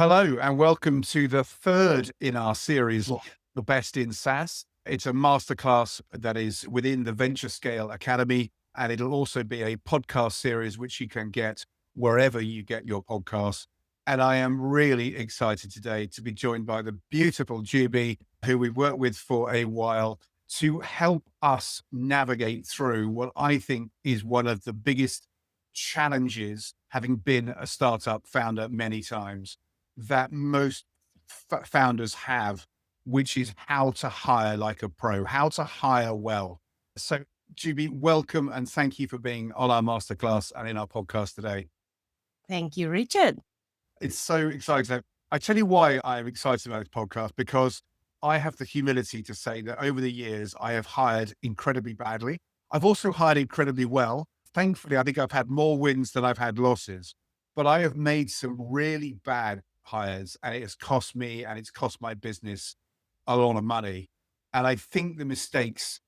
Hello, and welcome to the third in our series, The Best in SaaS. It's a masterclass that is within the Venture Scale Academy, and it'll also be a podcast series which you can get wherever you get your podcasts. And I am really excited today to be joined by the beautiful Juby, who we've worked with for a while, to help us navigate through what I think is one of the biggest challenges, having been a startup founder many times, that most founders have, which is how to hire like a pro, how to hire well. So, Juby, welcome and thank you for being on our masterclass and in our podcast today. Thank you, Richard. It's so exciting. I tell you why I'm excited about this podcast, because I have the humility to say that over the years, I have hired incredibly badly. I've also hired incredibly well. Thankfully, I think I've had more wins than I've had losses, but I have made some really bad hires and it has cost me and it's cost my business a lot of money. And I think the mistakes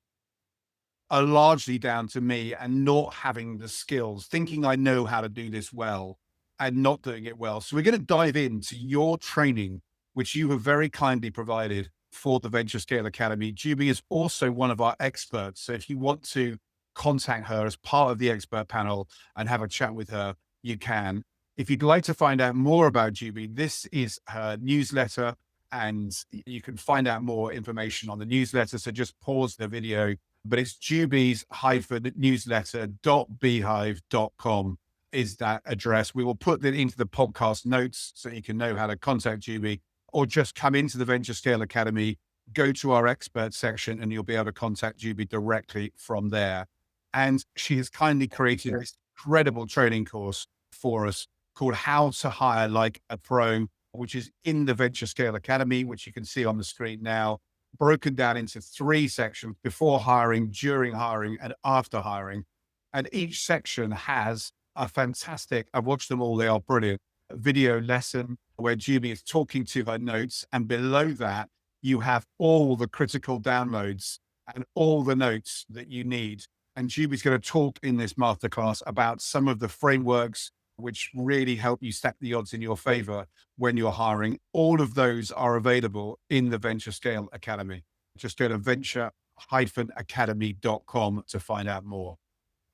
are largely down to me and not having the skills, thinking I know how to do this well and not doing it well. So we're going to dive into your training, which you have very kindly provided for the Venture Scale Academy. Juby is also one of our experts. So if you want to contact her as part of the expert panel and have a chat with her, you can. If you'd like to find out more about Juby, this is her newsletter and you can find out more information on the newsletter. So just pause the video, but it's jubies-newsletter.beehive.com is that address. We will put that into the podcast notes so you can know how to contact Juby, or just come into the Venture Scale Academy, go to our expert section, and you'll be able to contact Juby directly from there. And she has kindly created this incredible training course for us called How to Hire Like a Pro, which is in the Venture Scale Academy, which you can see on the screen now, broken down into 3 sections: before hiring, during hiring, and after hiring. And each section has a fantastic, I've watched them all, they are brilliant, video lesson where Juby is talking to her notes. And below that, you have all the critical downloads and all the notes that you need. And Juby's going to talk in this masterclass about some of the frameworks which really help you stack the odds in your favor when you're hiring. All of those are available in the Venture Scale Academy. Just go to venture-academy.com to find out more.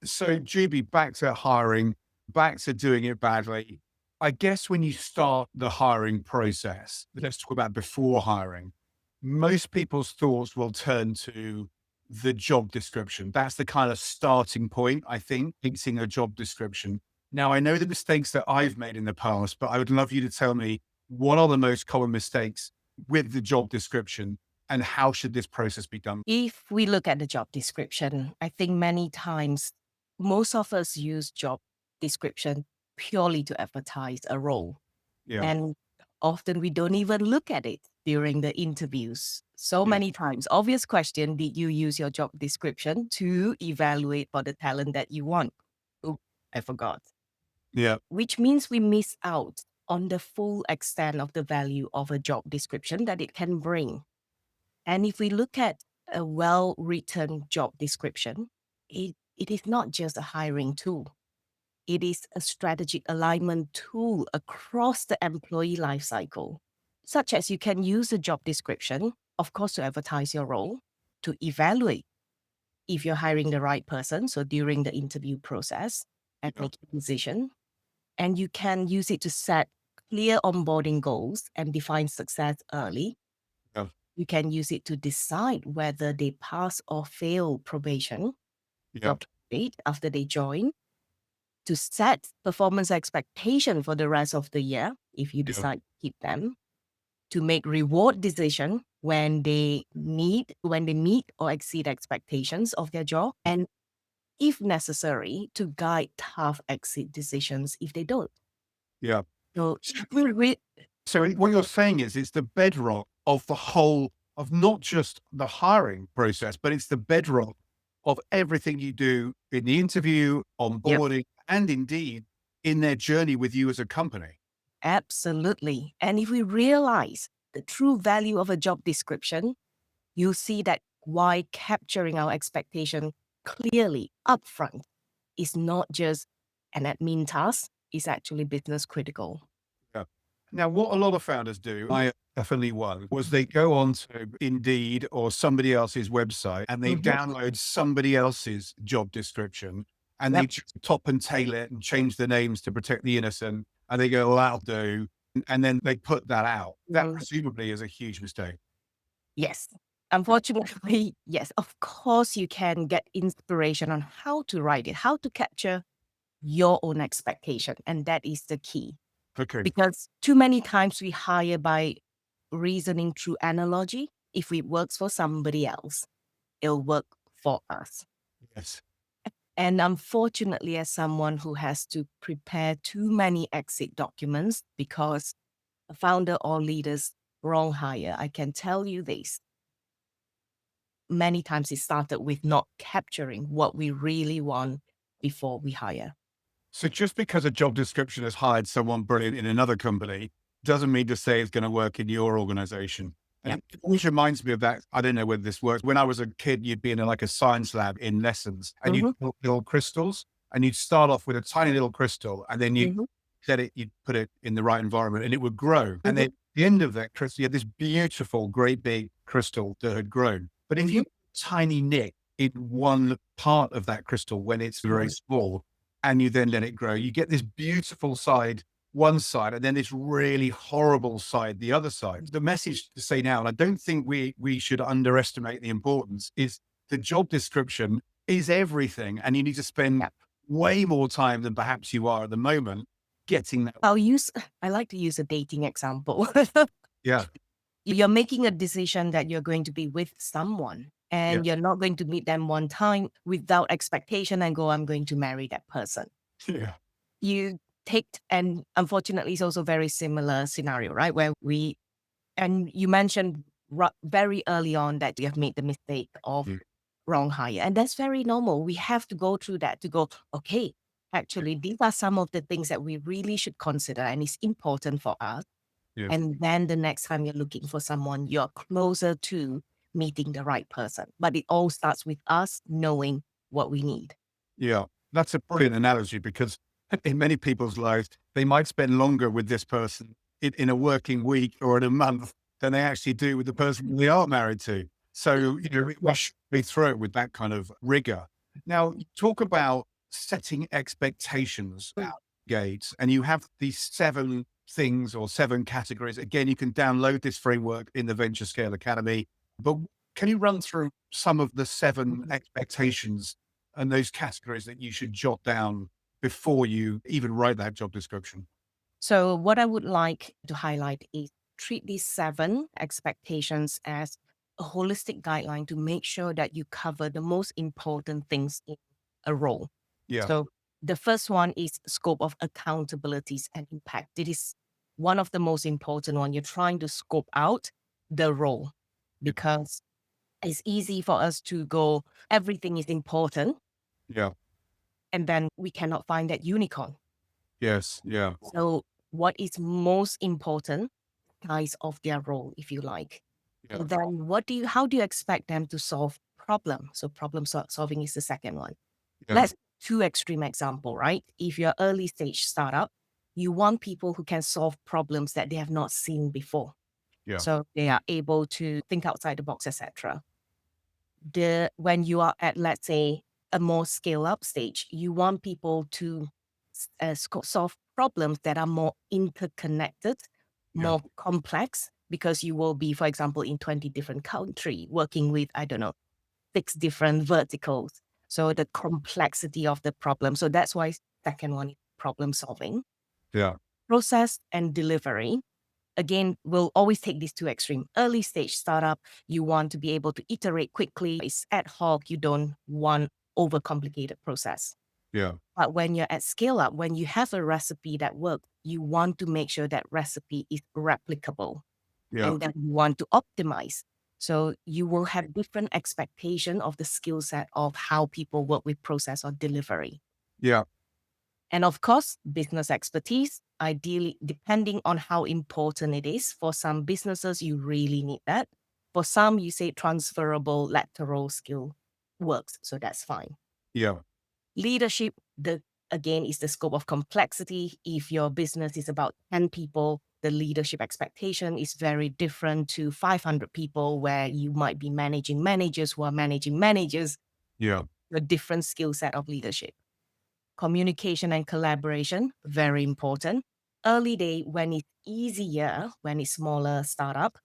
So, Juby, back to hiring, back to doing it badly. I guess when you start the hiring process, let's talk about before hiring. Most people's thoughts will turn to the job description. That's the kind of starting point, I think, fixing a job description. Now, I know the mistakes that I've made in the past, but I would love you to tell me what are the most common mistakes with the job description and how should this process be done? If we look at the job description, I think many times most of us use job description purely to advertise a role. Yeah, And often we don't even look at it during the interviews. So yeah, many times, obvious question, did you use your job description to evaluate for the talent that you want? Oh, I forgot. yeah, Which means we miss out on the full extent of the value of a job description that it can bring. And if we look at a well written job description, it is not just a hiring tool, it is a strategic alignment tool across the employee lifecycle, such as you can use a job description, of course, to advertise your role, to evaluate if you're hiring the right person. So during the interview process and yeah, make a decision. And you can use it to set clear onboarding goals and define success early. yeah, You can use it to decide whether they pass or fail probation, yeah, job rate after they join, to set performance expectation for the rest of the year if you yeah, decide to keep them, to make reward decision when they meet or exceed expectations of their job, and if necessary, to guide tough exit decisions if they don't. yeah. So So we what you're saying is it's the bedrock of the whole of not just the hiring process, but it's the bedrock of everything you do in the interview, Yep. onboarding, and indeed in their journey with you as a company. Absolutely. And if we realize the true value of a job description, you'll see that why capturing our expectation clearly upfront is not just an admin task, it's actually business critical. Yeah. Now, what a lot of founders do, I definitely one, was they go on to Indeed or somebody else's website and they Mhm. download somebody else's job description and they Yep. top and tail it and change the names to protect the innocent. And they go, well, that'll do. And then they put that out. That Mhm. presumably is a huge mistake. Yes. Unfortunately, yes, of course you can get inspiration on how to write it, how to capture your own expectation. And that is the key. Okay. Because too many times we hire by reasoning through analogy. If it works for somebody else, it'll work for us. Yes. And unfortunately, as someone who has to prepare too many exit documents because a founder or leaders wrong hire, I can tell you this. Many times it started with not capturing what we really want before we hire. So just because a job description has hired someone brilliant in another company doesn't mean to say it's going to work in your organization. And Yep. it always reminds me of that. I don't know whether this works. When I was a kid, you'd be in like a science lab in lessons and you'd Mhm. build little crystals and you'd start off with a tiny little crystal and then Mhm. you'd put it in the right environment and it would grow. And then Mhm. at the end of that crystal, you had this beautiful, great big crystal that had grown. But if Mhm. you tiny nick in one part of that crystal when it's very small, and you then let it grow, you get this beautiful side, one side, and then this really horrible side, the other side. The message to say now, and I don't think we should underestimate the importance, is the job description is everything. And you need to spend Yep. way more time than perhaps you are at the moment getting that. I like to use a dating example. Yeah. You're making a decision that you're going to be with someone Yeah. and you're not going to meet them one time without expectation and go, I'm going to marry that person. Yeah. You take, and unfortunately, it's also very similar scenario, right? And you mentioned very early on that you have made the mistake of Mm. wrong hire. And that's very normal. We have to go through that to go, okay, actually, these are some of the things that we really should consider and it's important for us. Yeah. And then the next time you're looking for someone, you're closer to meeting the right person. But it all starts with us knowing what we need. Yeah, that's a brilliant analogy because in many people's lives, they might spend longer with this person in a working week or in a month than they actually do with the person they are married to. So, we should be through it with that kind of rigor. Now, you talk about setting expectations Mm. out gates, and you have these 7 things or 7 categories. Again, you can download this framework in the Venture Scale Academy, but can you run through some of the 7 expectations and those categories that you should jot down before you even write that job description? So, what I would like to highlight is treat these 7 expectations as a holistic guideline to make sure that you cover the most important things in a role. Yeah. So, the first one is scope of accountabilities and impact. It is one of the most important one. You're trying to scope out the role Yeah. because it's easy for us to go, everything is important, Yeah. and then we cannot find that unicorn. Yes. Yeah. So, what is most important, size of their role, if you like. Yeah. And then, how do you expect them to solve problem? So, solving is the second one. Yeah. Let's two extreme example, right? If you're early stage startup, you want people who can solve problems that they have not seen before. Yeah. So they are able to think outside the box, etc. When you are at, let's say, a more scale up stage, you want people to solve problems that are more interconnected, Yeah. more complex, because you will be, for example, in 20 different countries working with, I don't know, 6 different verticals. So the complexity of the problem. So that's why second one is problem solving. Yeah. Process and delivery. Again, we'll always take these two extreme. Early stage startup, you want to be able to iterate quickly. It's ad hoc. You don't want overcomplicated process. Yeah. But when you're at scale up, when you have a recipe that works, you want to make sure that recipe is replicable Yeah. and that you want to optimize. So you will have different expectation of the skill set of how people work with process or delivery. Yeah. And of course, business expertise, ideally, depending on how important it is. For some businesses, you really need that. For some, you say transferable lateral skill works. So that's fine. Yeah. Leadership, again, is the scope of complexity. If your business is about 10 people, the leadership expectation is very different to 500 people where you might be managing managers who are managing managers, Yeah. a different skill set of leadership. Communication and collaboration, very important. Early day, when it's easier, when it's smaller startup,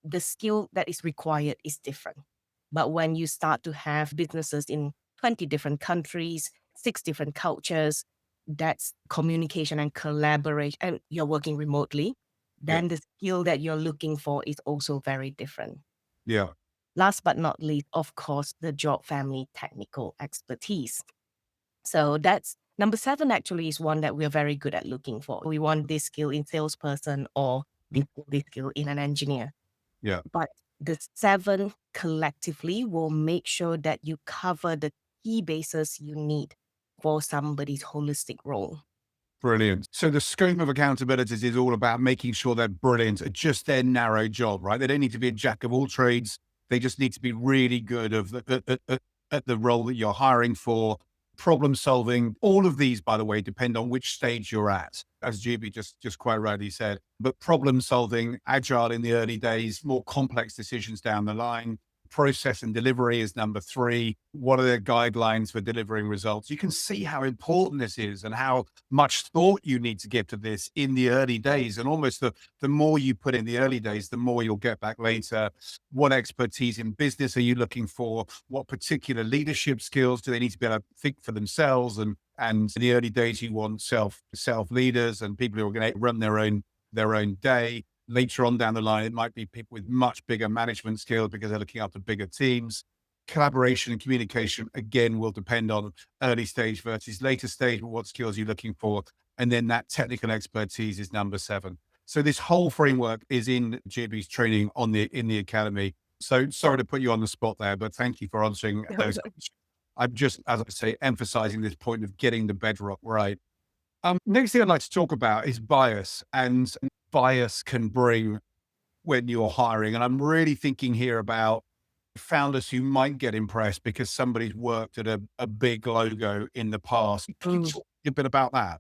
the skill that is required is different. But when you start to have businesses in 20 different countries, 6 different cultures, that's communication and collaboration, and you're working remotely, then the skill that you're looking for is also very different. Yeah. Last but not least, of course, the job family technical expertise. So that's number 7 actually is one that we're very good at looking for. We want this skill in salesperson or this skill in an engineer. Yeah. But the 7 collectively will make sure that you cover the key bases you need for somebody's holistic role. Brilliant. So the scope of accountabilities is all about making sure they're brilliant at just their narrow job, right? They don't need to be a jack of all trades. They just need to be really good at the role that you're hiring for. Problem solving. All of these, by the way, depend on which stage you're at, as GB just quite rightly said. But problem solving, agile in the early days, more complex decisions down the line. Process and delivery is number 3. What are the guidelines for delivering results? You can see how important this is and how much thought you need to give to this in the early days. And almost the more you put in the early days, the more you'll get back later. What expertise in business are you looking for? What particular leadership skills do they need to be able to think for themselves? And in the early days, you want self leaders and people who are going to run their own day. Later on down the line, it might be people with much bigger management skills because they're looking after bigger teams. Collaboration and communication, again, will depend on early stage versus later stage, what skills you're looking for. And then that technical expertise is number 7. So this whole framework is in GB's training in the academy. So sorry to put you on the spot there, but thank you for answering those questions. I'm just, as I say, emphasizing this point of getting the bedrock right. Next thing I'd like to talk about is bias, and bias can bring when you're hiring. And I'm really thinking here about founders who might get impressed because somebody's worked at a big logo in the past. Can you talk a bit about that?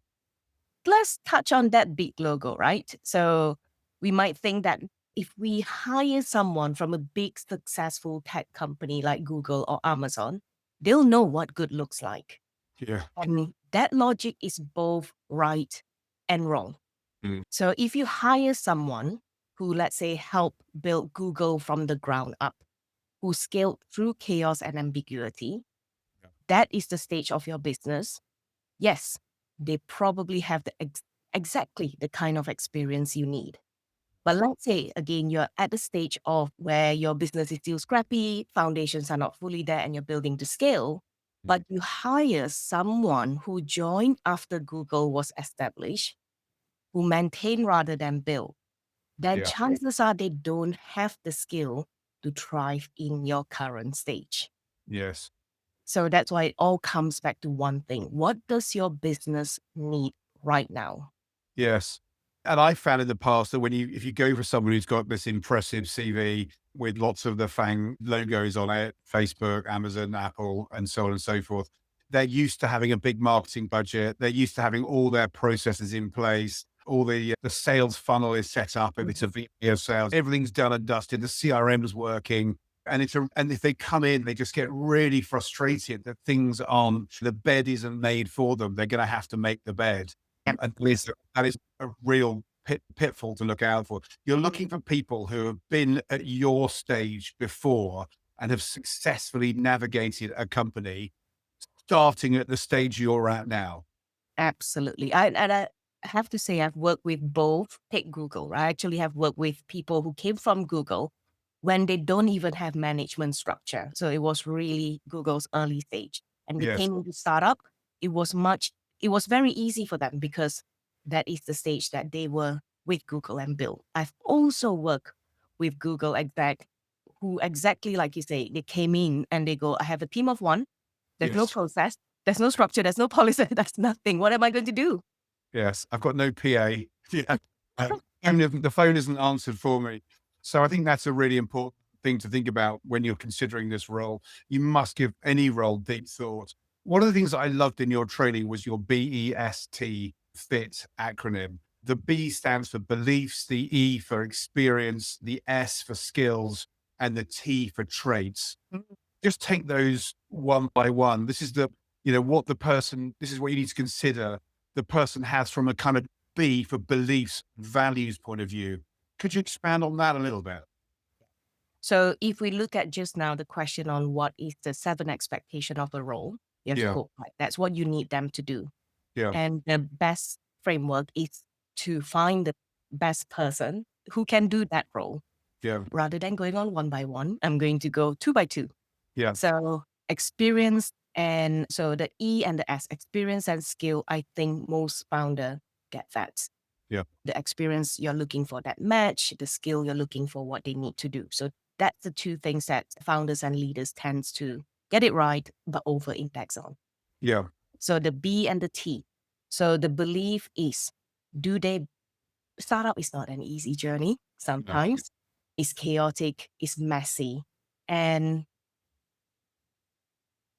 Let's touch on that big logo, right? So we might think that if we hire someone from a big successful tech company like Google or Amazon, they'll know what good looks like. Yeah. And that logic is both right and wrong. So if you hire someone who, let's say, helped build Google from the ground up, who scaled through chaos and ambiguity, that is the stage of your business. Yes, they probably have exactly the kind of experience you need. But let's say, again, you're at the stage of where your business is still scrappy, foundations are not fully there, and you're building to scale, but you hire someone who joined after Google was established, who maintain rather than build, then chances are they don't have the skill to thrive in your current stage. Yes. So that's why it all comes back to one thing. What does your business need right now? Yes. And I found in the past that if you go for someone who's got this impressive CV with lots of the FANG logos on it, Facebook, Amazon, Apple, and so on and so forth, they're used to having a big marketing budget. They're used to having all their processes in place. All the sales funnel is set up. If it's a VP of sales, everything's done and dusted. The CRM is working. And if they come in, they just get really frustrated that the bed isn't made for them. They're going to have to make the bed. And that is a real pitfall to look out for. You're looking for people who have been at your stage before and have successfully navigated a company starting at the stage you're at now. Absolutely. I have to say, I've worked with both. Take Google, right? I actually have worked with people who came from Google when they don't even have management structure. So it was really Google's early stage. And they came into startup. It was very easy for them because that is the stage that they were with Google and built. I've also worked with Google exec who exactly like you say, they came in and they go, I have a team of 1. There's no process. There's no structure. There's no policy. There's nothing. What am I going to do? Yes. I've got no PA. Yeah. And the phone isn't answered for me. So I think that's a really important thing to think about when you're considering this role. You must give any role deep thought. One of the things that I loved in your training was your BEST FIT acronym. The B stands for beliefs, the E for experience, the S for skills, and the T for traits. Just take those one by one. This is what the person, this is what you need to consider the person has from a kind of B for beliefs, values point of view. Could you expand on that a little bit? So if we look at just now the question on what is the 7 expectation of a role, you have Yeah. scope, right? That's what you need them to do. Yeah. And the best framework is to find the best person who can do that role. Yeah. Rather than going on one by one, I'm going to go 2 by 2. Yeah. So experience, and so the E and the S, experience and skill, I think most founder get that. Yeah. The experience you're looking for that match, the skill you're looking for what they need to do. So that's the 2 things that founders and leaders tends to get it right, but over index on. Yeah. So the B and the T. So the belief is, startup is not an easy journey. Sometimes it's chaotic, it's messy. And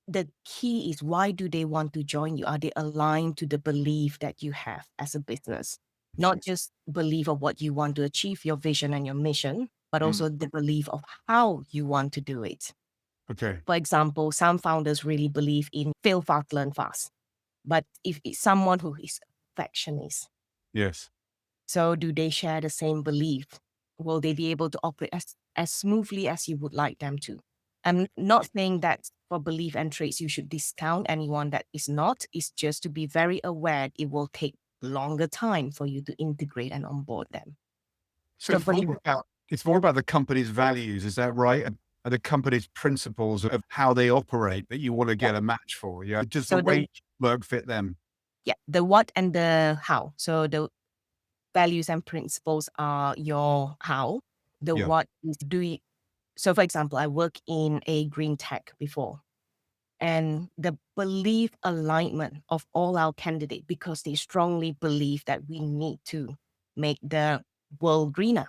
the key is, why do they want to join you? Are they aligned to the belief that you have as a business? Not just belief of what you want to achieve, your vision and your mission, but also the belief of how you want to do it. Okay. For example, some founders really believe in fail fast, learn fast. But if it's someone who is perfectionist, Yes. so do they share the same belief? Will they be able to operate as smoothly as you would like them to? I'm not saying that for belief and traits, you should discount anyone that is not. It's just to be very aware it will take longer time for you to integrate and onboard them. So it's more about the company's values. Is that right? And the company's principles of how they operate that you want to get a match for. Yeah. Does So the way work fit them? Yeah, the what and the how. So the values and principles are your how. The Yeah. what is doing. So for example, I work in a green tech before, and the belief alignment of all our candidates, because they strongly believe that we need to make the world greener.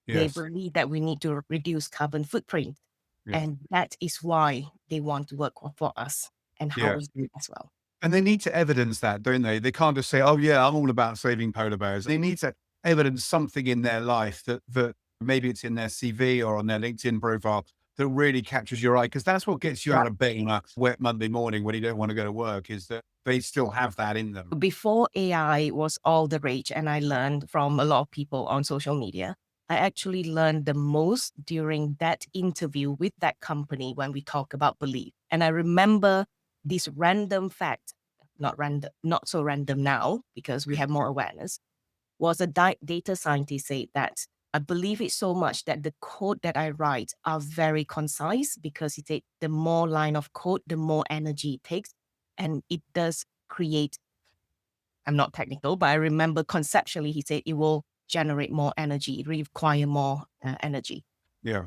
They Yes. believe that we need to reduce carbon footprint. Yeah. And that is why they want to work for us and how Yeah. we do it as well. And they need to evidence that, don't they? They can't just say, "Oh yeah, I'm all about saving polar bears." They need to evidence something in their life that maybe it's in their CV or on their LinkedIn profile that really captures your eye, because that's what gets you out of bed on a wet Monday morning when you don't want to go to work. Is that they still have that in them? Before AI was all the rage, and I learned from a lot of people on social media, I actually learned the most during that interview with that company when we talk about belief. And I remember this random fact, not so random now because we have more awareness, was a data scientist said that I believe it so much that the code that I write are very concise, because he said the more line of code, the more energy it takes. And it does create, I'm not technical, but I remember conceptually he said it will generate more energy, it require more energy. Yeah.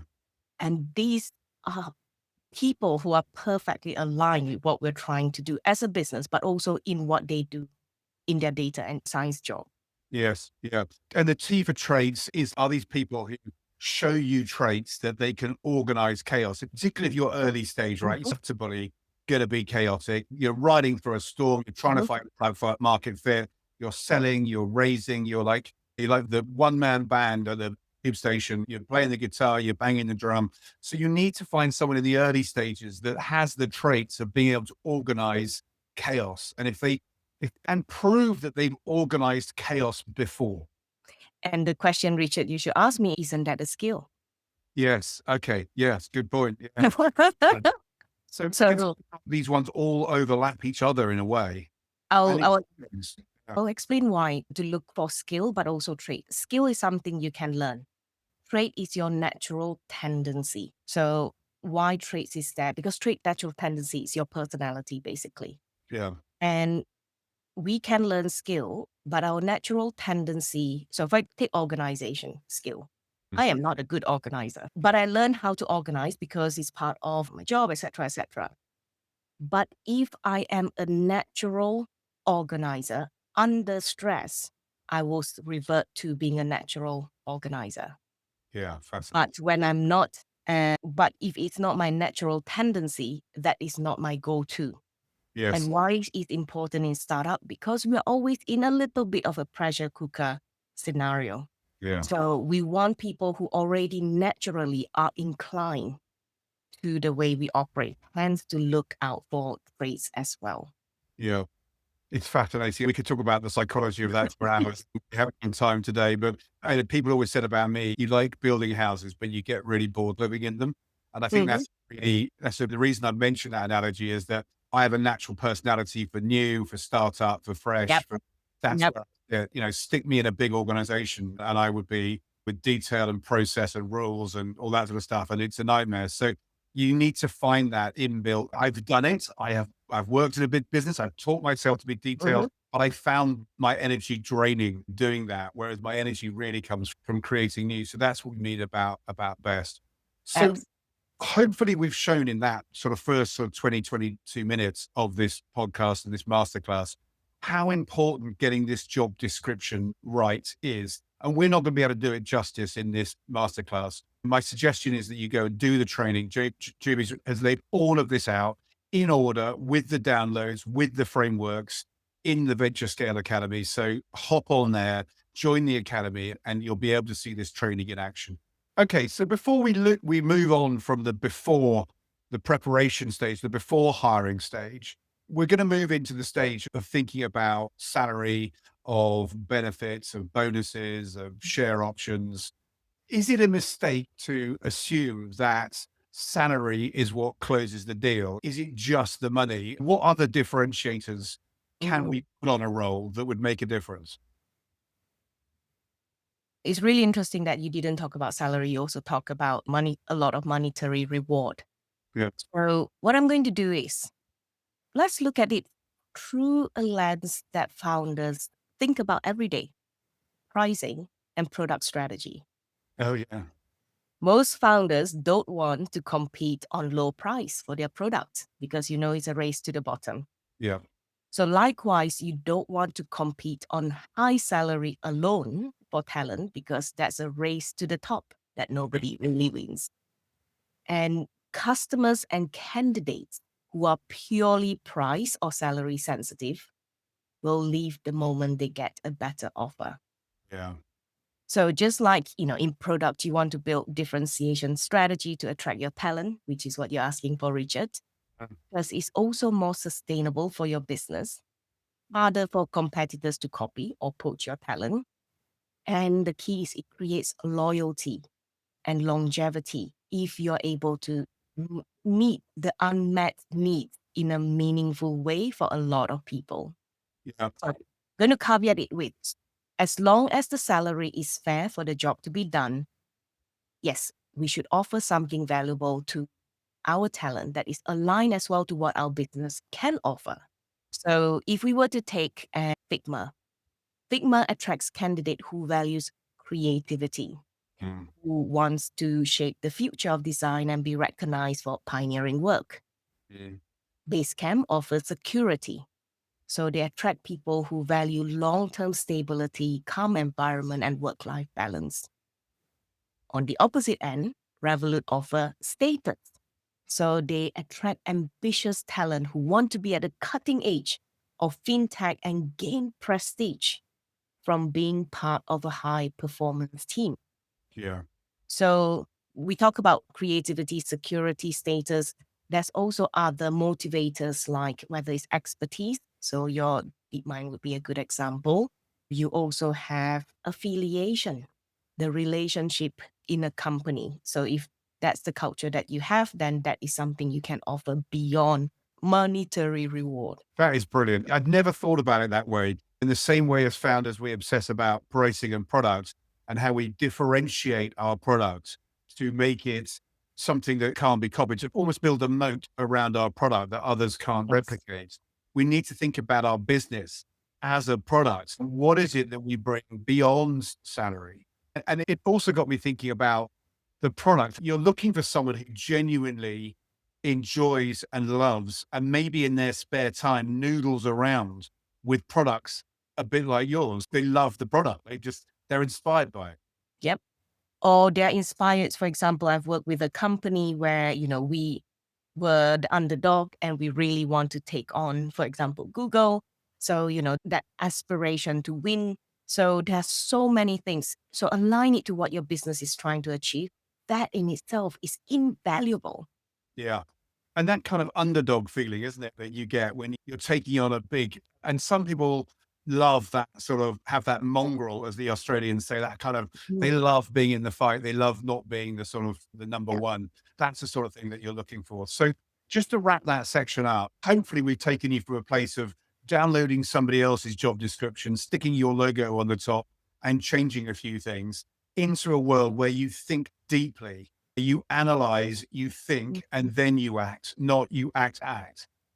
And these are people who are perfectly aligned with what we're trying to do as a business, but also in what they do in their data and science job. Yes. Yeah. And the T for traits are these people who show you traits that they can organize chaos, particularly if you're early stage, right? It's inevitably going to be chaotic. You're riding through a storm. You're trying to find product market fit. You're selling, you're raising, you're like the one man band at the tube station. You're playing the guitar, you're banging the drum. So you need to find someone in the early stages that has the traits of being able to organize chaos. And and prove that they've organized chaos before. And the question, Richard, you should ask me, isn't that a skill? Yes. Okay. Yes. Good point. Yeah. So these ones all overlap each other in a way. I'll explain why to look for skill, but also trait. Skill is something you can learn. Trait is your natural tendency. So why traits is that? Because trait natural tendency is your personality, basically. Yeah. And we can learn skill, but our natural tendency. So if I take organization skill, I am not a good organizer, but I learned how to organize because it's part of my job, etc., etc. But if I am a natural organizer under stress, I will revert to being a natural organizer. Yeah. Fascinating. But when I'm not, but if it's not my natural tendency, that is not my go-to. Yes. And why is it important in startup? Because we're always in a little bit of a pressure cooker scenario. Yeah. So we want people who already naturally are inclined to the way we operate, hence to look out for traits as well. Yeah. It's fascinating. We could talk about the psychology of that for hours. We haven't time today, but people always said about me, you like building houses, but you get really bored living in them. And I think Mhm. the reason I mentioned that analogy is that I have a natural personality for new, for startup, for fresh, Yep. that's Yep. where, stick me in a big organization and I would be with detail and process and rules and all that sort of stuff. And it's a nightmare. So you need to find that inbuilt. I've done it. I've worked in a big business. I've taught myself to be detailed, Mhm. but I found my energy draining doing that. Whereas my energy really comes from creating new. So that's what we need about best. So Abs- hopefully we've shown in that sort of first sort of 20, 22 minutes of this podcast and this masterclass, how important getting this job description right is. And we're not going to be able to do it justice in this masterclass. My suggestion is that you go and do the training. Julie has laid all of this out in order with the downloads, with the frameworks in the Venture Scale Academy. So hop on there, join the academy, and you'll be able to see this training in action. Okay, so before we move on from the preparation stage, the before hiring stage, we're going to move into the stage of thinking about salary, of benefits, of bonuses, of share options. Is it a mistake to assume that salary is what closes the deal? Is it just the money? What other differentiators can Mhm. we put on a role that would make a difference? It's really interesting that you didn't talk about salary. You also talk about money, a lot of monetary reward. Yeah. So what I'm going to do is let's look at it through a lens that founders think about every day: pricing and product strategy. Oh, yeah. Most founders don't want to compete on low price for their product because it's a race to the bottom. Yeah. So likewise, you don't want to compete on high salary alone for talent because that's a race to the top that nobody really wins. And customers and candidates who are purely price or salary sensitive will leave the moment they get a better offer. Yeah. So just like, in product, you want to build differentiation strategy to attract your talent, which is what you're asking for, Richard, because it's also more sustainable for your business, harder for competitors to copy or poach your talent. And the key is it creates loyalty and longevity if you're able to meet the unmet needs in a meaningful way for a lot of people. Yeah. So I'm going to caveat it with, as long as the salary is fair for the job to be done, yes, we should offer something valuable to our talent that is aligned as well to what our business can offer. So if we were to take Figma, Figma attracts candidate who values creativity, Mm. who wants to shape the future of design and be recognized for pioneering work. Mm. Basecamp offers security. So they attract people who value long-term stability, calm environment, and work-life balance. On the opposite end, Revolut offer status. So they attract ambitious talent who want to be at the cutting edge of fintech and gain prestige from being part of a high performance team. Yeah. So we talk about creativity, security, status. There's also other motivators like whether it's expertise. So your DeepMind would be a good example. You also have affiliation, the relationship in a company. So if that's the culture that you have, then that is something you can offer beyond monetary reward. That is brilliant. I'd never thought about it that way. In the same way as founders, we obsess about pricing and products and how we differentiate our products to make it something that can't be copied, to almost build a moat around our product that others can't Yes. replicate. We need to think about our business as a product. What is it that we bring beyond salary? And it also got me thinking about the product. You're looking for someone who genuinely enjoys and loves, and maybe in their spare time, noodles around with products a bit like yours. They love the product. They're inspired by it. Yep. Or they're inspired. For example, I've worked with a company where, we were the underdog and we really want to take on, for example, Google. So, that aspiration to win So there's so many things. So align it to what your business is trying to achieve. That in itself is invaluable. Yeah. And that kind of underdog feeling, isn't it, that you get when you're taking on a big, and some people love that sort of have that mongrel, as the Australians say, that kind of, they love being in the fight. They love not being the sort of the number Yeah. one. That's the sort of thing that you're looking for. So just to wrap that section up, hopefully we've taken you from a place of downloading somebody else's job description, sticking your logo on the top and changing a few things into a world where you think deeply, you analyze, you think, and then you act, not you act.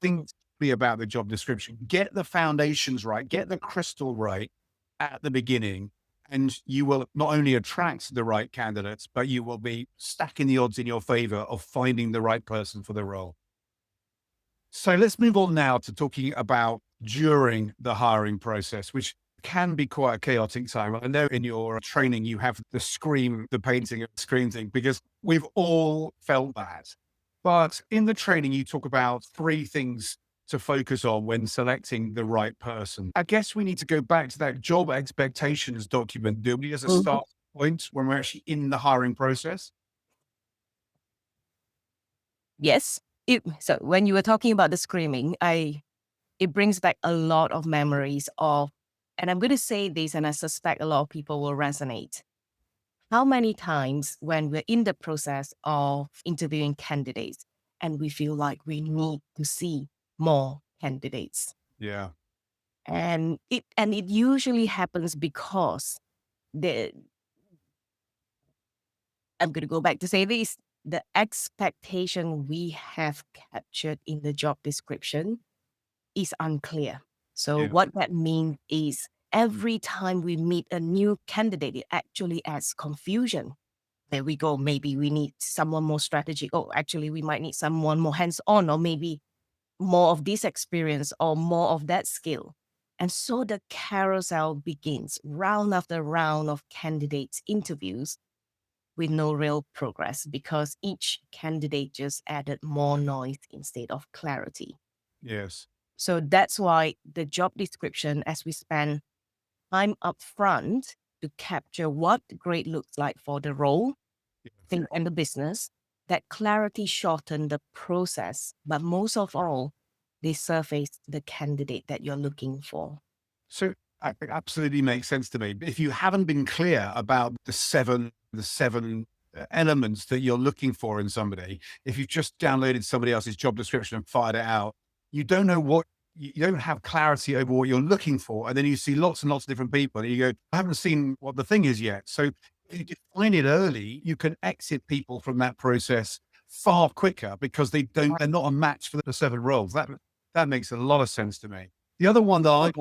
Think deeply about the job description. Get the foundations right, get the crystal right at the beginning, and you will not only attract the right candidates, but you will be stacking the odds in your favor of finding the right person for the role. So let's move on now to talking about during the hiring process, which can be quite a chaotic time. I know in your training, you have the painting of the screen thing, because we've all felt that. But in the training, you talk about 3 things to focus on when selecting the right person. I guess we need to go back to that job expectations document, do we, as a Mhm. start point when we're actually in the hiring process? Yes. So when you were talking about the screaming, it brings back a lot of memories of, and I'm going to say this, and I suspect a lot of people will resonate. How many times when we're in the process of interviewing candidates and we feel like we need to see more candidates? Yeah. And it usually happens because the I'm going to go back to say this, the expectation we have captured in the job description is unclear. So Yeah. what that means is every time we meet a new candidate, it actually adds confusion. There we go. Maybe we need someone more strategic. Oh, actually, we might need someone more hands-on, or maybe more of this experience or more of that skill. And so the carousel begins, round after round of candidates interviews with no real progress because each candidate just added more noise instead of clarity. Yes. So that's why the job description, as we spend time up front to capture what great looks like for the role, thing, and the business, that clarity shorten the process. But most of all, they surface the candidate that you're looking for. So it absolutely makes sense to me. If you haven't been clear about the seven elements that you're looking for in somebody, if you've just downloaded somebody else's job description and fired it out, you don't know what you don't have clarity over what you're looking for. And then you see lots and lots of different people and you go, I haven't seen what the thing is yet. So if you define it early, you can exit people from that process far quicker because they're not a match for the 7 roles. That makes a lot of sense to me. The other one that I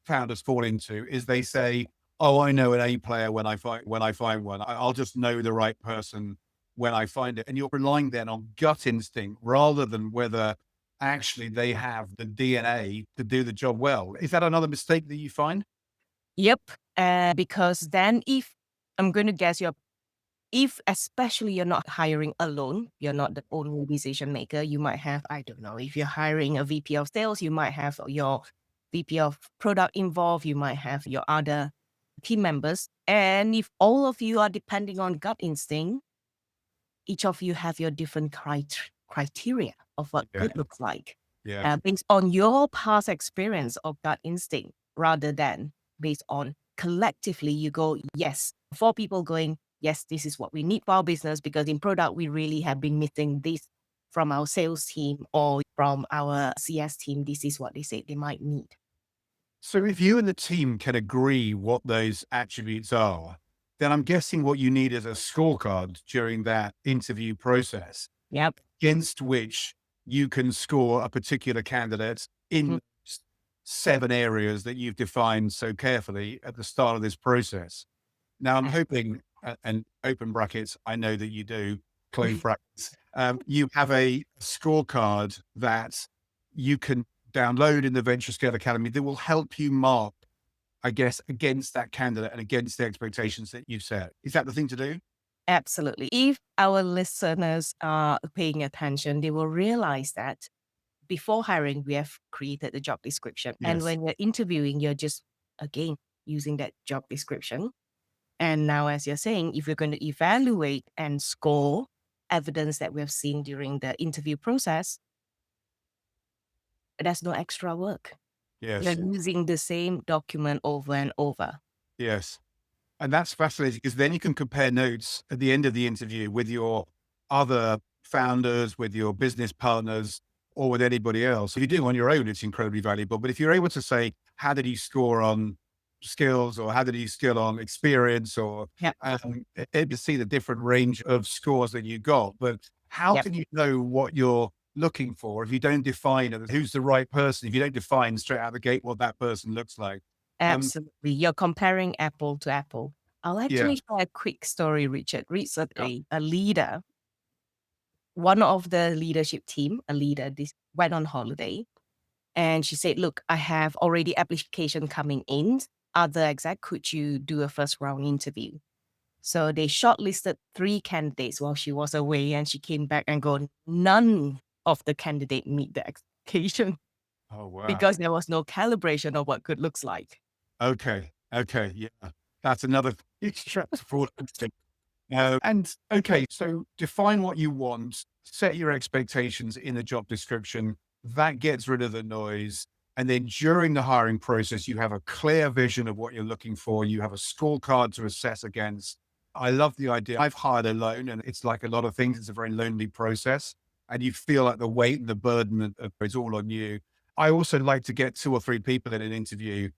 founders fall into is they say, "Oh, I know an A player when I find one. I'll just know the right person when I find it." And you're relying then on gut instinct rather than whether actually they have the DNA to do the job well. Is that another mistake that you find? Yep. Because then if I'm going to guess if especially you're not hiring alone, you're not the only decision maker, you might have, I don't know, if you're hiring a VP of sales, you might have your VP of product involved, you might have your other team members. And if all of you are depending on gut instinct, each of you have your different criteria of what Yeah, good looks like, yeah. based on your past experience of gut instinct, rather than based on collectively you go, yes, 4 people going, yes, this is what we need for our business because in product, we really have been missing this from our sales team or from our CS team. This is what they say they might need. So if you and the team can agree what those attributes are, then I'm guessing what you need is a scorecard during that interview process Yep. against which you can score a particular candidate Mm. in 7 areas that you've defined so carefully at the start of this process. Now, I'm hoping, and open brackets, I know that you do, close brackets, you have a scorecard that you can download in the Venture Scale Academy that will help you mark, I guess, against that candidate and against the expectations that you've set. Is that the thing to do? Absolutely. If our listeners are paying attention, they will realize that before hiring, we have created the job description. And Yes. when you're interviewing, you're just, again, using that job description. And now, as you're saying, if you're going to evaluate and score evidence that we have seen during the interview process, there's no extra work. You're Yes. using the same document over and over. Yes. And that's fascinating because then you can compare notes at the end of the interview with your other founders, with your business partners, or with anybody else. If you do it on your own, it's incredibly valuable. But if you're able to say, how did you score on skills, or how did you score on experience, or Yeah. able to see the different range of scores that you got. But how Yep. can you know what you're looking for if you don't define who's the right person, if you don't define straight out the gate what that person looks like? Absolutely. You're comparing apple to apple. I'll Yeah. actually share a quick story, Richard. Recently, a leader, one of the leadership team, a leader, this went on holiday, and she said, "Look, I have already application coming in. Other exec, could you do a first round interview?" So they shortlisted 3 candidates while she was away, and she came back and go, none of the candidate meet the expectation Oh, wow. because there was no calibration of what good looks like. Okay. Okay. Yeah. That's another stressful thing. And okay, so define what you want, set your expectations in the job description. That gets rid of the noise. And then during the hiring process, you have a clear vision of what you're looking for. You have a scorecard to assess against. I love the idea. I've hired alone, and it's like a lot of things, it's a very lonely process. And you feel like the weight and the burden of it's all on you. I also like to get 2 or 3 people in an interview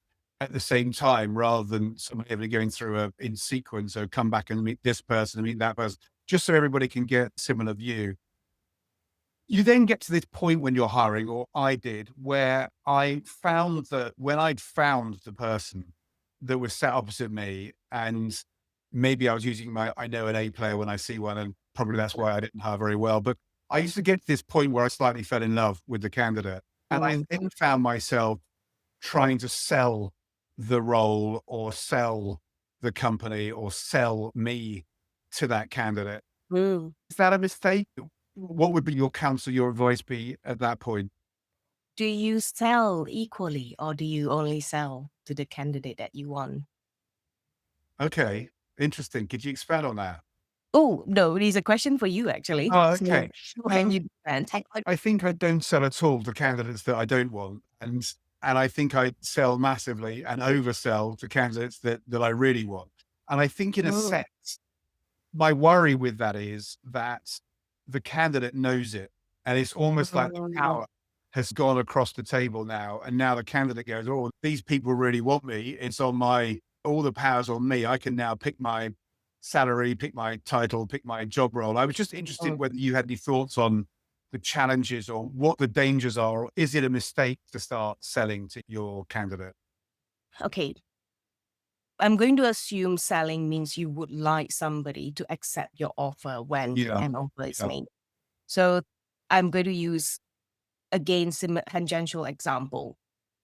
at the same time, rather than somebody everybody going through in sequence. So come back and meet this person and meet that person, just so everybody can get similar view. You then get to this point when you're hiring, or I did, where I found that when I'd found the person that was sat opposite me, and maybe I was using I know an A player when I see one, and probably that's why I didn't hire very well. But I used to get to this point where I slightly fell in love with the candidate. And I then found myself trying to sell the role, or sell the company, or sell me to that candidate. Mm. Is that a mistake? What would be your counsel, your advice be at that point? Do you sell equally, or do you only sell to the candidate that you want? Okay, interesting. Could you expand on that? Oh, no, it is a question for you, actually. Oh, So okay. can you defend? I think I don't sell at all to candidates that I don't want. And I think I sell massively and oversell to candidates that I really want. And I think in a Mm. sense, my worry with that is that the candidate knows it. And it's almost like the Mm. power has gone across the table now. And now the candidate goes, oh, these people really want me. It's on all the power's on me. I can now pick my salary, pick my title, pick my job role. I was just interested Mm. whether you had any thoughts on the challenges, or what the dangers are, or is it a mistake to start selling to your candidate? Okay, I'm going to assume selling means you would like somebody to accept your offer when Yeah. an offer is Yeah. made. So I'm going to use, again, tangential example.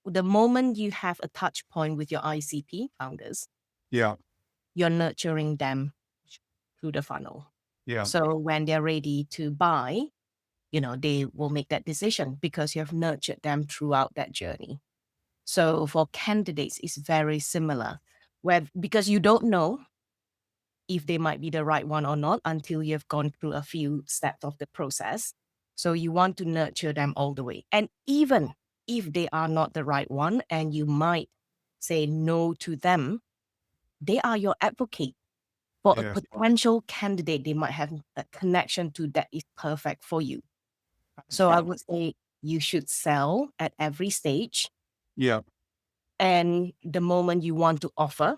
The moment you have a touch point with your ICP founders, Yeah. you're nurturing them through the funnel. Yeah. So when they're ready to buy, they will make that decision because you have nurtured them throughout that journey. So for candidates, it's very similar, because you don't know if they might be the right one or not until you've gone through a few steps of the process. So you want to nurture them all the way. And even if they are not the right one and you might say no to them, they are your advocate for a Yes. potential candidate they might have a connection to that is perfect for you. So I would say you should sell at every stage. Yeah. And the moment you want to offer,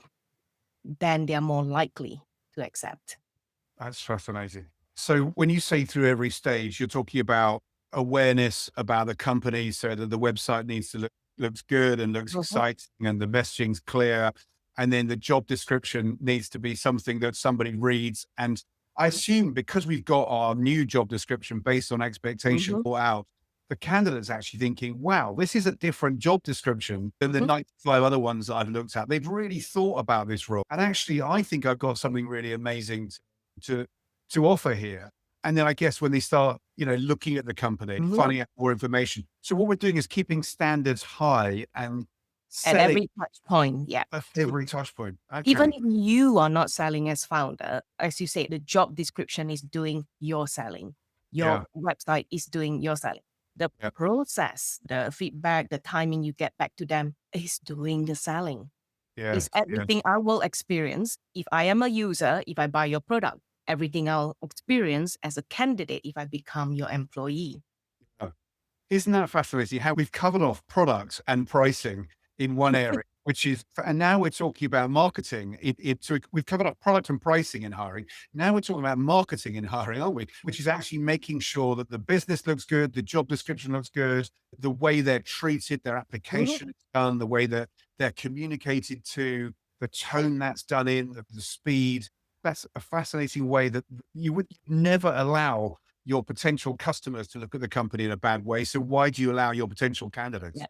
then they're more likely to accept. That's fascinating. So when you say through every stage, you're talking about awareness about the company, so that the website needs to looks good and looks Mhm. exciting, and the messaging's clear. And then the job description needs to be something that somebody reads. And I assume because we've got our new job description based on expectation Mhm. all out, the candidate's actually thinking, wow, this is a different job description than the Mhm. 95 other ones that I've looked at. They've really thought about this role. And actually, I think I've got something really amazing to to offer here. And then I guess when they start, looking at the company, Mhm. finding out more information. So what we're doing is keeping standards high and at Selling every touch point. Yeah. at every touch point. Even Okay. if you are not selling as founder, as you say, the job description is doing your selling. Your Yeah. website is doing your selling. The Yeah. process, the feedback, the timing you get back to them is doing the selling. Yes. It's everything I will experience if I am a user, if I buy your product, everything I'll experience as a candidate if I become your employee. Yeah. Isn't that fascinating how we've covered off products and pricing in one area, which is, and now we're talking about marketing. So we've covered up product and pricing in hiring. Now we're talking about marketing in hiring, aren't we? Which is actually making sure that the business looks good, the job description looks good, the way they're treated, their application Mhm. is done, the way that they're communicated to, the tone that's done in, the speed. That's a fascinating way that you would never allow your potential customers to look at the company in a bad way. So why do you allow your potential candidates? Yeah.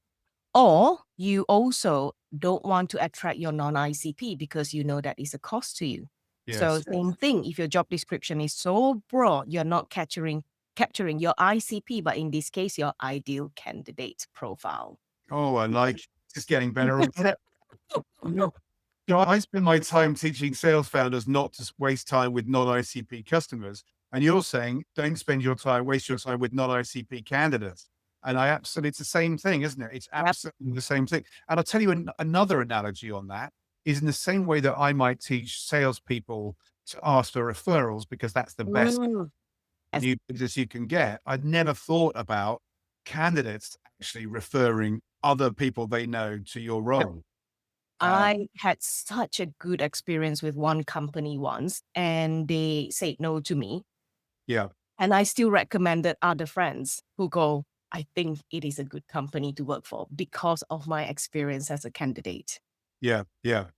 Or you also don't want to attract your non-ICP because you know that is a cost to you. So Yes. same thing, if your job description is so broad, you're not capturing your ICP, but in this case, your ideal candidate profile. Oh, I like it's getting better. And better. No. I spend my time teaching sales founders not to waste time with non-ICP customers. And you're saying, don't spend your time, waste your time with non-ICP candidates. And I absolutely, it's the same thing, isn't it? It's Yep. absolutely the same thing. And I'll tell you another analogy on that is in the same way that I might teach salespeople to ask for referrals because that's the best Mm. Yes. new business you can get. I'd never thought about candidates actually referring other people they know to your role. Uh, I had such a good experience with one company once, and they said no to me. yeah, And I still recommended other friends who go, I think it is a good company to work for because of my experience as a candidate. yeah, yeah.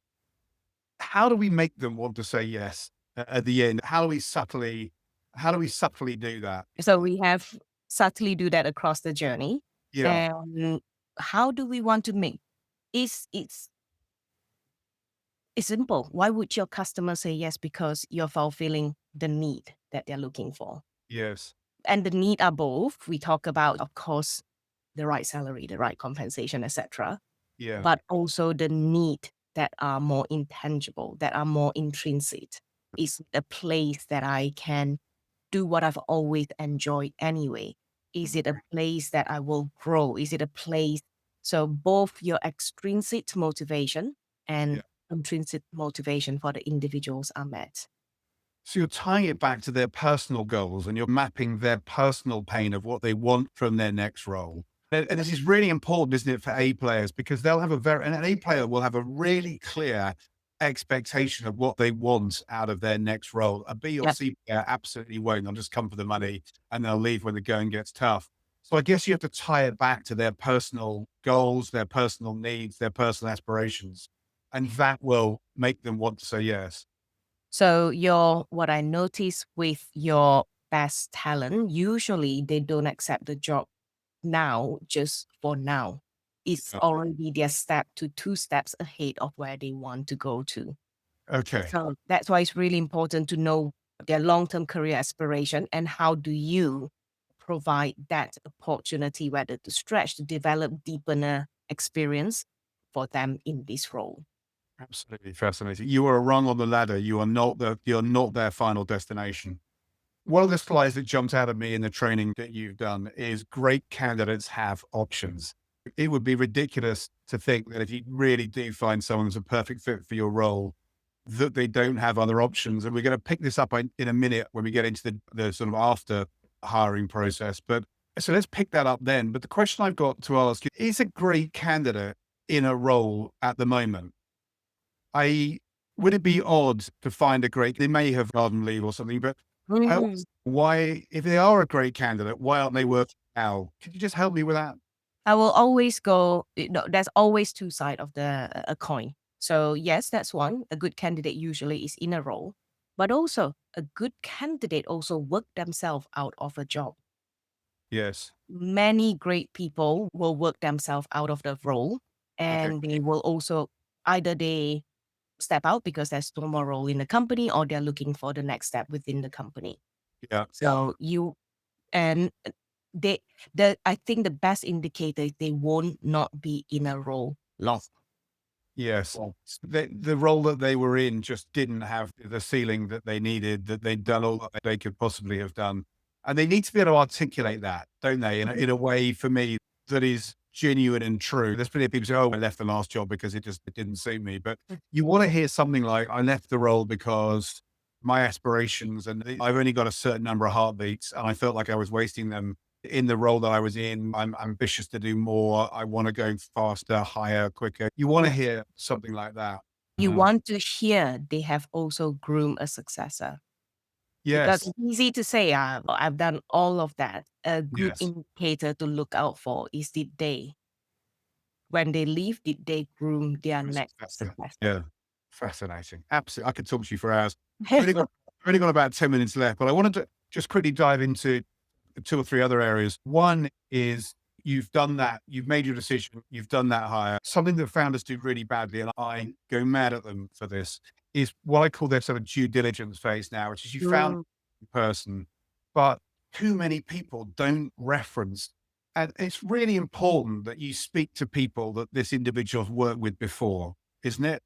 How do we make them want to say yes at the end? How do we subtly do that? So we have subtly do that across the journey. Yeah, And how do we want to make it's it's simple. Why would your customer say yes? Because you're fulfilling the need that they're looking for. yes, And the need are both. We talk about, of course, the right salary, the right compensation, etc. yeah, But also the need that are more intangible, that are more intrinsic. Is a place that I can do what I've always enjoyed anyway? Is it a place that I will grow? Is it a place? So both your extrinsic motivation yeah. and intrinsic motivation for the individuals are met. So you're tying it back to their personal goals and you're mapping their personal pain of what they want from their next role. And this is really important, isn't it, for A players? Because they'll have an A player will have a really clear expectation of what they want out of their next role. A B or Yep. C player absolutely won't. They'll just come for the money and they'll leave when the going gets tough. So I guess you have to tie it back to their personal goals, their personal needs, their personal aspirations. And that will make them want to say yes. So what I notice with your best talent, usually they don't accept the job now just for now. It's Yeah. already their step to 2 steps ahead of where they want to go to. Okay. So that's why it's really important to know their long-term career aspiration and how do you provide that opportunity, whether to stretch, to develop, deepen a experience for them in this role. Absolutely fascinating. You are a rung on the ladder. You're not their final destination. One of the slides that jumped out at me in the training that you've done is great candidates have options. It would be ridiculous to think that if you really do find someone who's a perfect fit for your role, that they don't have other options. And we're going to pick this up in a minute when we get into the sort of after hiring process. But so let's pick that up then. But the question I've got to ask you is a great candidate in a role at the moment. I would it be odd to find a great they may have garden leave or something, but Mhm. why, if they are a great candidate, why aren't they working now? Could you just help me with that? I will always go, there's always two sides of a coin. So yes, that's one. A good candidate usually is in a role, but also a good candidate also work themselves out of a job. Yes. Many great people will work themselves out of the role Okay. and they will also either they step out because there's no more role in the company or they're looking for the next step within the company. Yeah. So and they, I think the best indicator is they won't not be in a role Love. Yes. Well, The role that they were in just didn't have the ceiling that they needed, that they'd done all that they could possibly have done. And they need to be able to articulate that, don't they? In a way, for me, that is genuine and true. There's plenty of people say, oh, I left the last job because it didn't suit me. But you want to hear something like, I left the role because my aspirations and I've only got a certain number of heartbeats and I felt like I was wasting them in the role that I was in. I'm ambitious to do more. I want to go faster, higher, quicker. You want to Yes. hear something like that. You Mhm. want to hear they have also groomed a successor. Because Yes. it's easy to say, I've done all of that. A good Yes. indicator to look out for is when they leave, did they groom their next successor? Yeah. Fascinating. Absolutely. I could talk to you for hours. I've only got about 10 minutes left, but I wanted to just quickly dive into two or three other areas. One is you've done that, you've made your decision, you've done that hire. Something that founders do really badly, and I go mad at them for this, is what I call their sort of due diligence phase now, which is you found Mm, the person, but too many people don't reference. And it's really important that you speak to people that this individual's worked with before, isn't it?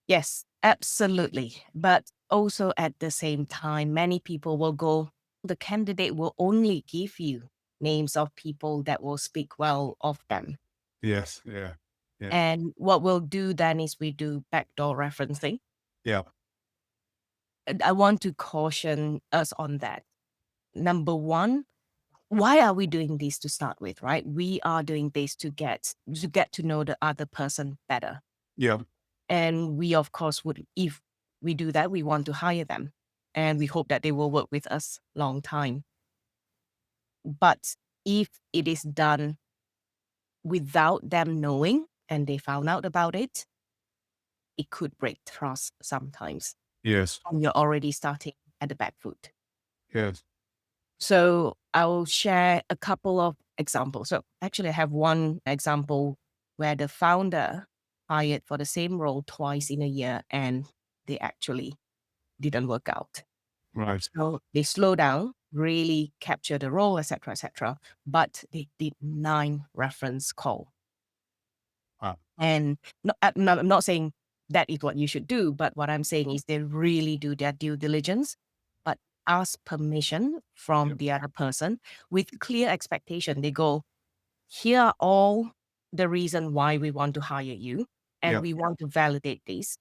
yes, absolutely. But also at the same time, many people will go, the candidate will only give you names of people that will speak well of them. Yes. Yeah. Yeah. And what we'll do then is we do backdoor referencing. Yeah. And I want to caution us on that. Number one, why are we doing this to start with, right? We are doing this to get to know the other person better. Yeah. And we, of course, would, if we do that, we want to hire them. And we hope that they will work with us long time. But if it is done without them knowing and they found out about it could break trust sometimes. Yes. And you're already starting at the back foot. Yes. So I'll share a couple of examples. So actually, I have one example where the founder hired for the same role twice in a year and they actually didn't work out. Right. So they slow down, really capture the role, etc., but they did 9 reference call. Wow. And I'm not saying that is what you should do, but what I'm saying is they really do their due diligence, but ask permission from Yep. the other person with clear expectation. They go, here are all the reason why we want to hire you, and Yep. we want to validate this.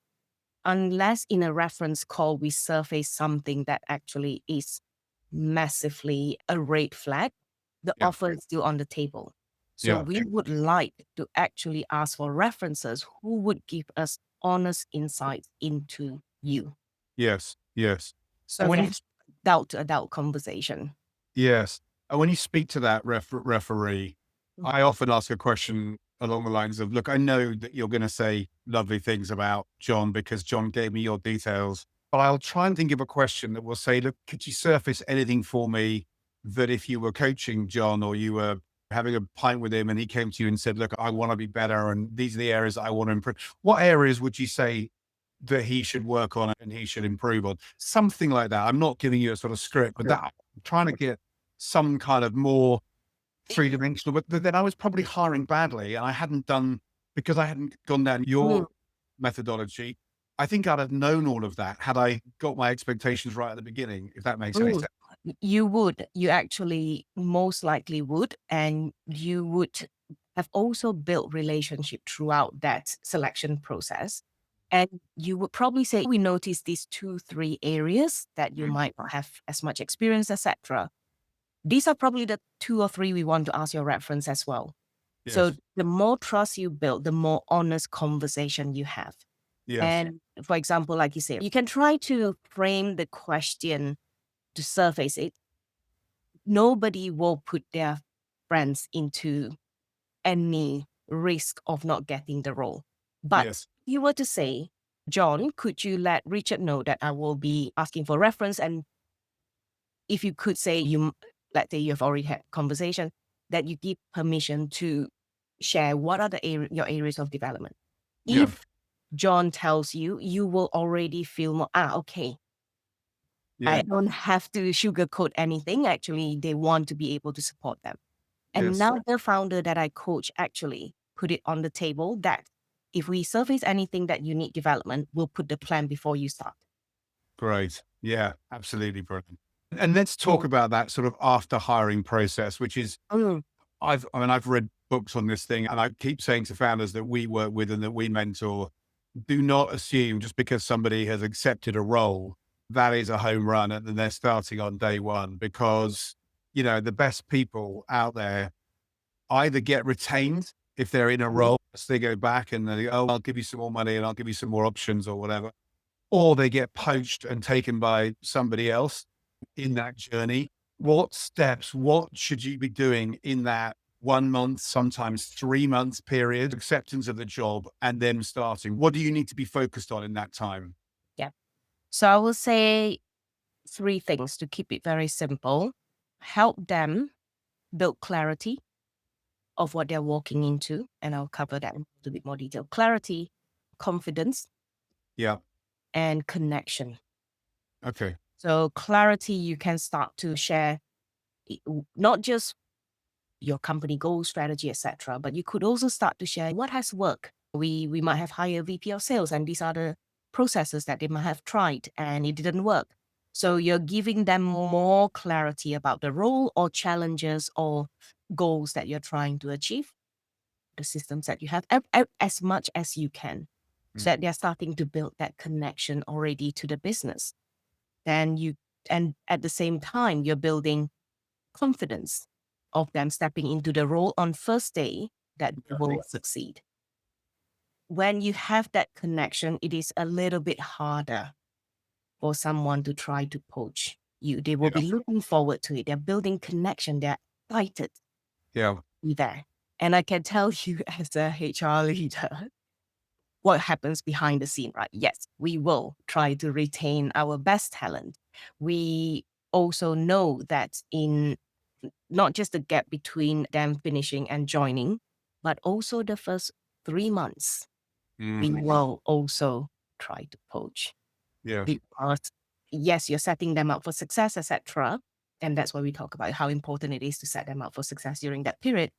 Unless in a reference call we surface something that actually is massively a red flag, the Yep. offer is still on the table. So Yeah. we would like to actually ask for references who would give us honest insights into you. Yes. Yes. So And when you that's adult to adult conversation. Yes. And when you speak to that referee, Mm. I often ask a question along the lines of, look, I know that you're going to say lovely things about John because John gave me your details, but I'll try and think of a question that will say, look, could you surface anything for me that if you were coaching John or you were having a pint with him and he came to you and said, look, I want to be better and these are the areas I want to improve. What areas would you say that he should work on and he should improve on? Something like that. I'm not giving you a sort of script, but Sure. that I'm trying to get some kind of more three-dimensional, but then I was probably hiring badly and I hadn't done because I hadn't gone down your Mm. methodology. I think I'd have known all of that had I got my expectations right at the beginning, if that makes any Mm. sense. You would. You actually most likely would. And you would have also built relationship throughout that selection process. And you would probably say, we noticed these 2, 3 areas that you might not have as much experience, etc. These are probably the 2 or 3 we want to ask your reference as well. So Yes. the more trust you build, the more honest conversation you have. Yes. And for example, like you say, you can try to frame the question to surface it. Nobody will put their friends into any risk of not getting the role. But Yes. you were to say, John, could you let Richard know that I will be asking for reference? And if you could say let's say you've already had conversation, that you give permission to share what are your areas of development. Yeah. If John tells you, you will already feel more, okay, Yeah. I don't have to sugarcoat anything. Actually, they want to be able to support them. Yes. Another founder that I coach actually put it on the table that if we surface anything that you need development, we'll put the plan before you start. Great. Yeah, absolutely brilliant. And let's talk about that sort of after hiring process, which is Mm. I've read books on this thing, and I keep saying to founders that we work with and that we mentor, do not assume just because somebody has accepted a role, that is a home run and then they're starting on day one, because, the best people out there either get retained if they're in a role, so they go back and they go, oh, I'll give you some more money and I'll give you some more options or whatever, or they get poached and taken by somebody else in that journey. What should you be doing in that 1 month, sometimes 3 months period, acceptance of the job and then starting? What do you need to be focused on in that time? Yeah. So I will say 3 things to keep it very simple. Help them build clarity of what they're walking into, and I'll cover that in a little bit more detail. Clarity, confidence, Yeah. and connection. Okay. So clarity, you can start to share not just your company goals, strategy, etc., but you could also start to share what has worked. We might have hired a VP of sales, and these are the processes that they might have tried and it didn't work. So you're giving them more clarity about the role or challenges or goals that you're trying to achieve, the systems that you have, as much as you can, Mm. so that they're starting to build that connection already to the business. And at the same time, you're building confidence of them stepping into the role on first day that they will succeed. When you have that connection, it is a little bit harder for someone to try to poach you. They will Yeah. be looking forward to it. They're building connection. They're excited Yeah. to be there. And I can tell you as a HR leader, what happens behind the scene, right? Yes, we will try to retain our best talent. We also know that in not just the gap between them finishing and joining, but also the first 3 months, we Mm. will also try to poach, Yeah. because yes, you're setting them up for success, etc. And that's why we talk about how important it is to set them up for success during that period.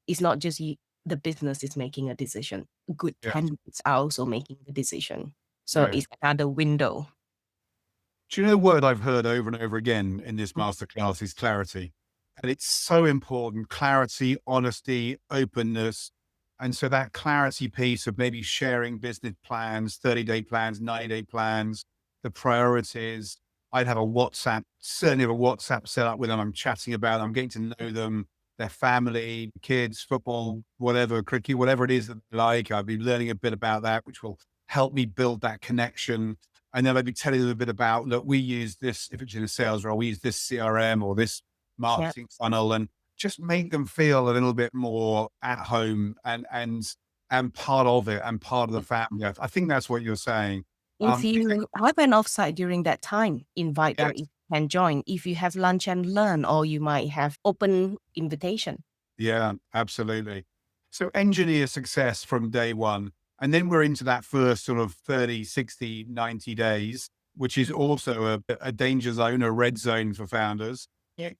It's not just the business is making a decision. Good Yeah. candidates are also making the decision. So Yeah. it's another window. Do you know the word I've heard over and over again in this masterclass is clarity? And it's so important. Clarity, honesty, openness. And so that clarity piece of maybe sharing business plans, 30-day plans, 90-day plans, the priorities. I'd have a WhatsApp, certainly have a WhatsApp set up with them. I'm chatting about them. I'm getting to know them, their family, kids, football, whatever, cricket, whatever it is that they like. I'll be learning a bit about that, which will help me build that connection. And then I'd be telling them a bit about, look, we use this, if it's in a sales role, we use this CRM or this Yeah. marketing funnel, and just make them feel a little bit more at home and part of it and part of the family. I think that's what you're saying. If Um, you have an offsite during that time, invite them yes, if you can join. If you have lunch and learn, or you might have open invitation. yeah, absolutely. So engineer success from day one. And then we're into that first sort of 30, 60, 90 days, which is also a danger zone, a red zone for founders. Yeah.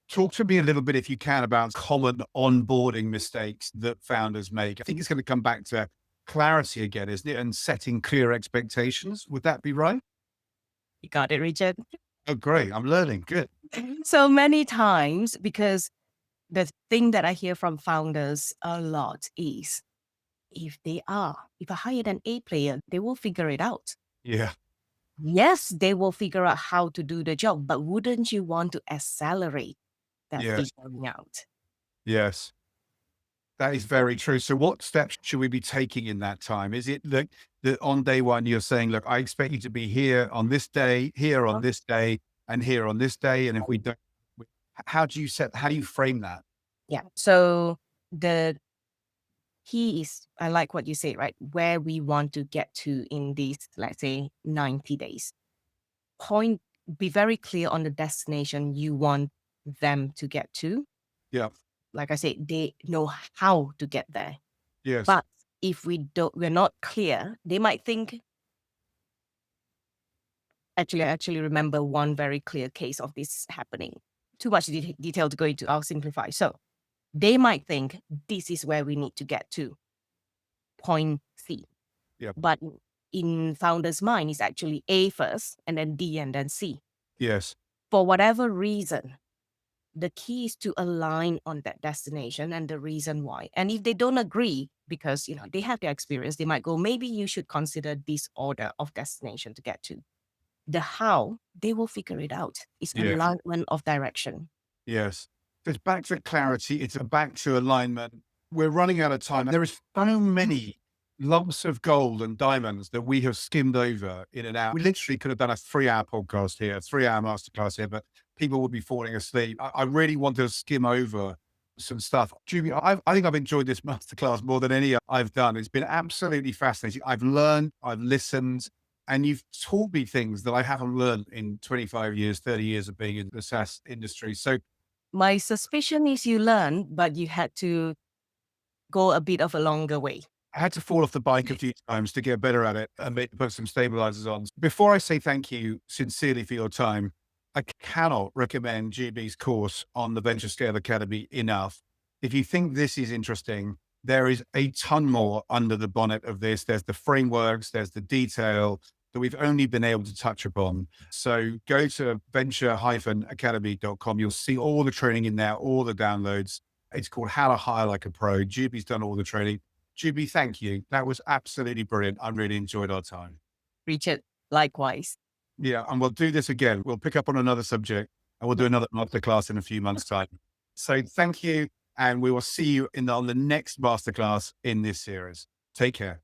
Talk to me a little bit, if you can, about common onboarding mistakes that founders make. I think it's going to come back to clarity again, isn't it? And setting clear expectations. Would that be right? You got it, Richard. Oh, great. I'm learning. Good. So many times, because the thing that I hear from founders a lot is, if I hired an A player, they will figure it out. Yeah. Yes, they will figure out how to do the job, but wouldn't you want to accelerate that Yes. figuring out? Yes. That is very true. So what steps should we be taking in that time? Is it that on day one, you're saying, look, I expect you to be here on this day, here on this day, and here on this day. And if we don't, how do you frame that? Yeah. So the key is, I like what you say, right? Where we want to get to in these, let's say, 90 days. Be very clear on the destination you want them to get to. Yeah. Like I said, they know how to get there. Yes. But if we're not clear, they might think. Actually, I actually remember one very clear case of this happening. Too much detail to go into. I'll simplify. So They might think this is where we need to get to, point C. Yeah. But in founder's mind, it's actually A first, and then D, and then C. Yes. For whatever reason, the key is to align on that destination and the reason why. And if they don't agree, because they have their experience, they might go, maybe you should consider this order of destination to get to. The how, they will figure it out. It's Yeah. alignment of direction. Yes. So it's back to clarity. It's back to alignment. We're running out of time. There is so many lumps of gold and diamonds that we have skimmed over in and out. We literally could have done a 3-hour podcast here, a 3-hour masterclass here, but people would be falling asleep. I really wanted to skim over some stuff. Juby, I think I've enjoyed this masterclass more than any I've done. It's been absolutely fascinating. I've learned, I've listened, and you've taught me things that I haven't learned in 25 years, 30 years of being in the SaaS industry. So My suspicion is you learn, but you had to go a bit of a longer way. I had to fall off the bike a few times to get better at it and put some stabilizers on. Before I say thank you sincerely for your time, I cannot recommend GB's course on the Venture Scale Academy enough. If you think this is interesting, there is a ton more under the bonnet of this. There's the frameworks, there's the detail that we've only been able to touch upon. So go to venture-academy.com. You'll see all the training in there, all the downloads. It's called How to Hire Like a Pro. Juby's done all the training. Juby, thank you. That was absolutely brilliant. I really enjoyed our time. Richard, likewise. Yeah, and we'll do this again. We'll pick up on another subject and we'll do another masterclass in a few months' time. So thank you. And we will see you on the next masterclass in this series. Take care.